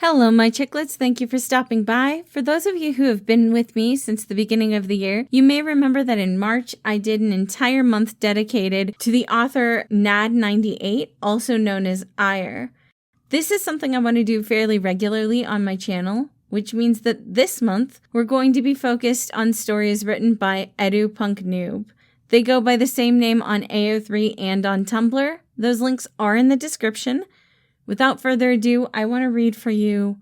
Hello, my chicklets. Thank you for stopping by. For those of you who have been with me since the beginning of the year, you may remember that in March, I did an entire month dedicated to the author Nad98, also known as Ire. This is something I want to do fairly regularly on my channel, which means that this month, we're going to be focused on stories written by EduPunkNoob. They go by the same name on AO3 and on Tumblr. Those links are in the description. Without further ado, I want to read for you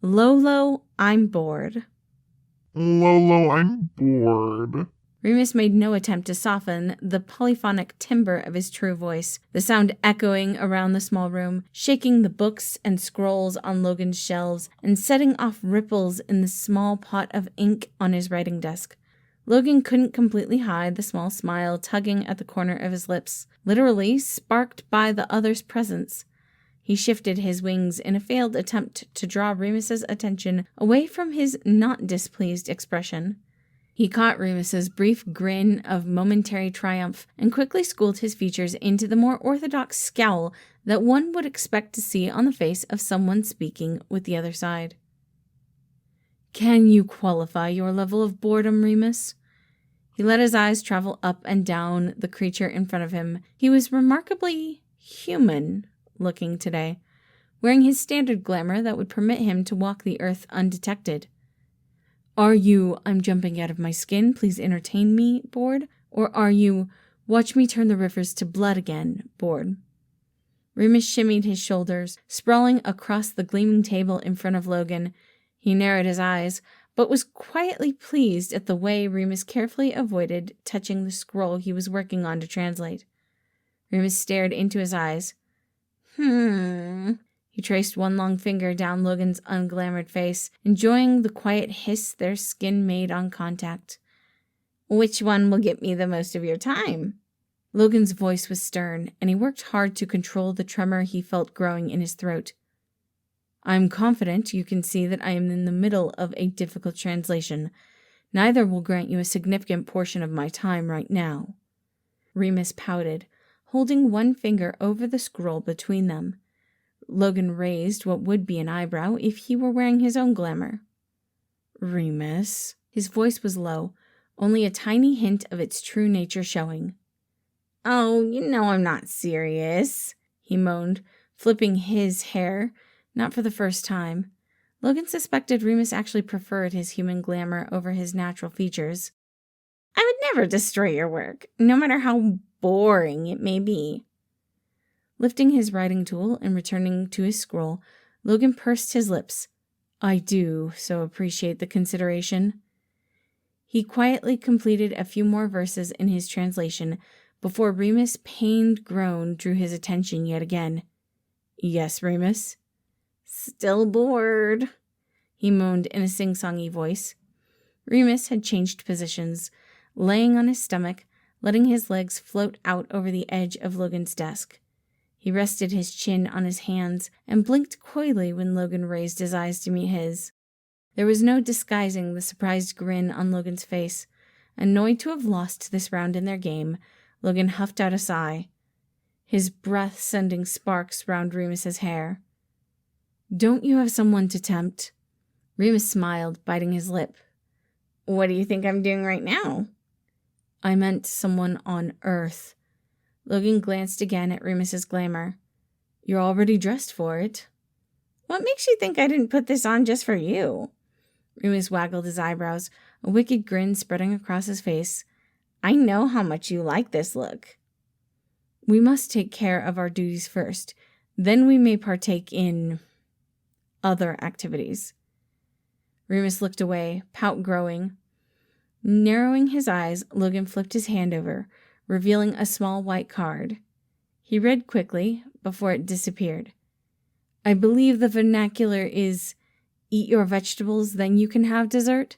Lolo, I'm Bored. Lolo, I'm bored. Remus made no attempt to soften the polyphonic timbre of his true voice, the sound echoing around the small room, shaking the books and scrolls on Logan's shelves, and setting off ripples in the small pot of ink on his writing desk. Logan couldn't completely hide the small smile tugging at the corner of his lips, literally sparked by the other's presence. He shifted his wings in a failed attempt to draw Remus's attention away from his not displeased expression. He caught Remus's brief grin of momentary triumph and quickly schooled his features into the more orthodox scowl that one would expect to see on the face of someone speaking with the other side. "Can you qualify your level of boredom, Remus?" He let his eyes travel up and down the creature in front of him. He was remarkably human looking today, wearing his standard glamour that would permit him to walk the earth undetected. "Are you, I'm jumping out of my skin, please entertain me, bored? Or are you, watch me turn the rivers to blood again, bored?" Remus shimmied his shoulders, sprawling across the gleaming table in front of Logan. He narrowed his eyes, but was quietly pleased at the way Remus carefully avoided touching the scroll he was working on to translate. Remus stared into his eyes. He traced one long finger down Logan's unglamored face, enjoying the quiet hiss their skin made on contact. "Which one will get me the most of your time?" Logan's voice was stern, and he worked hard to control the tremor he felt growing in his throat. "I'm confident you can see that I am in the middle of a difficult translation. Neither will grant you a significant portion of my time right now." Remus pouted, holding one finger over the scroll between them. Logan raised what would be an eyebrow if he were wearing his own glamour. "Remus." His voice was low, only a tiny hint of its true nature showing. "Oh, you know I'm not serious," he moaned, flipping his hair, not for the first time. Logan suspected Remus actually preferred his human glamour over his natural features. "I would never destroy your work, no matter how boring it may be." Lifting his writing tool and returning to his scroll, Logan pursed his lips. "I do so appreciate the consideration." He quietly completed a few more verses in his translation before Remus' pained groan drew his attention yet again. "Yes, Remus?" "Still bored," he moaned in a sing-songy voice. Remus had changed positions, laying on his stomach, letting his legs float out over the edge of Logan's desk. He rested his chin on his hands and blinked coyly when Logan raised his eyes to meet his. There was no disguising the surprised grin on Logan's face. Annoyed to have lost this round in their game, Logan huffed out a sigh, his breath sending sparks round Remus's hair. "Don't you have someone to tempt?" Remus smiled, biting his lip. "What do you think I'm doing right now?" "I meant someone on Earth." Logan glanced again at Remus's glamour. "You're already dressed for it." "What makes you think I didn't put this on just for you?" Remus waggled his eyebrows, a wicked grin spreading across his face. "I know how much you like this look." "We must take care of our duties first. Then we may partake in other activities." Remus looked away, pout growing. Narrowing his eyes, Logan flipped his hand over, revealing a small white card. He read quickly before it disappeared. "I believe the vernacular is, 'Eat your vegetables, then you can have dessert.'"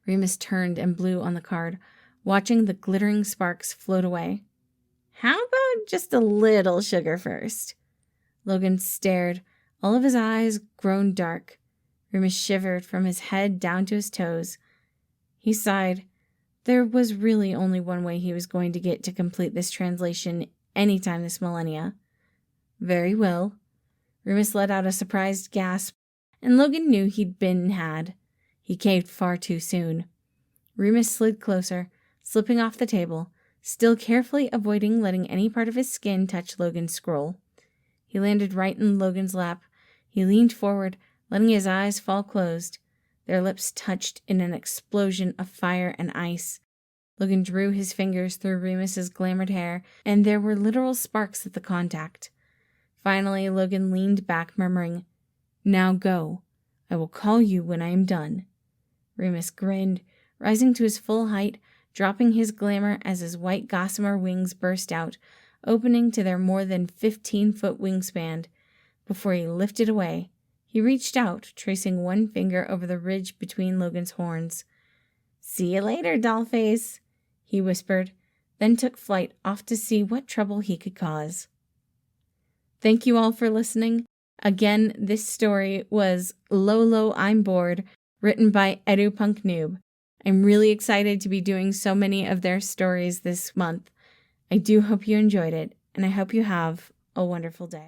Remus turned and blew on the card, watching the glittering sparks float away. "How about just a little sugar first?" Logan stared, all of his eyes grown dark. Remus shivered from his head down to his toes. He sighed. There was really only one way he was going to get to complete this translation anytime this millennia. "Very well." Remus let out a surprised gasp and Logan knew he'd been had. He caved far too soon. Remus slid closer, slipping off the table, still carefully avoiding letting any part of his skin touch Logan's scroll. He landed right in Logan's lap. He leaned forward, letting his eyes fall closed. Their lips touched in an explosion of fire and ice. Logan drew his fingers through Remus's glamoured hair, and there were literal sparks at the contact. Finally, Logan leaned back, murmuring, "Now go. I will call you when I am done." Remus grinned, rising to his full height, dropping his glamour as his white gossamer wings burst out, opening to their more than 15-foot wingspan. Before he lifted away, he reached out, tracing one finger over the ridge between Logan's horns. "See you later, dollface," he whispered, then took flight off to see what trouble he could cause. Thank you all for listening. Again, this story was Lolo I'm Bored, written by EduPunkNoob. I'm really excited to be doing so many of their stories this month. I do hope you enjoyed it, and I hope you have a wonderful day.